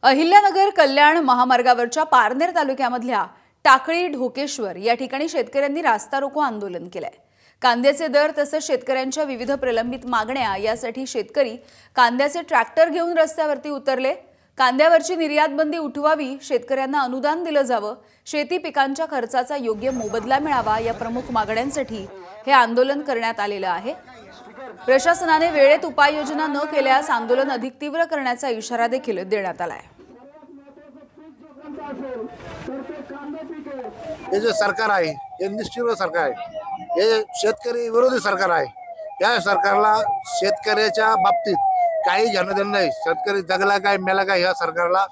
अहिल्यानगर कल्याण महामार्गावरच्या पारनेर तालुक्यामधल्या टाकळी ढोकेश्वर या ठिकाणी शेतकऱ्यांनी रास्ता रोको आंदोलन केलंय। कांद्याचे दर तसंच शेतकऱ्यांच्या विविध प्रलंबित मागण्या यासाठी शेतकरी कांद्याचे ट्रॅक्टर घेऊन रस्त्यावरती उतरले। कांद्यावरची निर्यात बंदी उठवावी, शेतकऱ्यांना अनुदान दिलं जावं, शेती पिकांच्या खर्चाचा योग्य मोबदला मिळावा या प्रमुख मागण्यांसाठी हे आंदोलन करण्यात आलेलं आहे। प्रशासनाने वेळेत उपाययोजना न केल्यास आंदोलन अधिक तीव्र करण्याचा इशारा देखील देण्यात आलाय। हे जे सरकार आहे हे निष्ठुर सरकार आहे, हे शेतकरी विरोधी सरकार आहे। या सरकारला शेतकऱ्याच्या बाबतीत काही घेणं देणं नाही। शेतकरी जगला काय मेला काय या सरकारला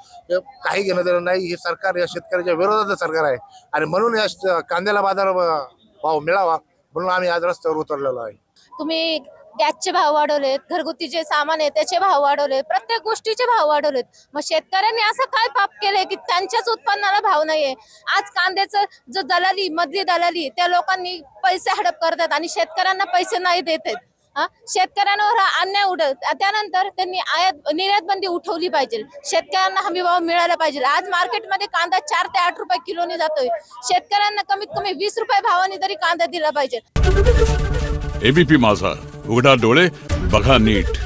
काही घेणं देणं नाही। हे सरकार या शेतकऱ्याच्या विरोधात सरकार आहे आणि म्हणून या कांद्याला बाजार भाव मिळावा म्हणून आम्ही आज रस्त्यावर उतरलेलो आहे। तुम्ही गॅसचे भाव वाढवलेत, घरगुती जे सामान आहे त्याचे भाव वाढवलेत, प्रत्येक गोष्टीचे भाव वाढवलेत। मग शेतकऱ्यांनी असं काय पाप केलंय की त्यांच्याच उत्पन्नाला भाव नाहीये? आज कांद्याचं जो दलाली मधली दलाली त्या लोकांनी पैसे हडप करतात आणि शेतकऱ्यांना पैसे नाही देत आहेत। शेतकऱ्यांवर हा अन्याय उडत, त्यानंतर त्यांनी निर्यात बंदी उठवली पाहिजे। शेतकऱ्यांना हमी भाव मिळाला पाहिजे। आज मार्केटमध्ये कांदा 4 ते 8 रुपये किलोने जातोय। शेतकऱ्यांना कमीत कमी 20 रुपये भावाने तरी कांदा दिला पाहिजे। एबीपी माझा, उघडा डोळे बघा नीट।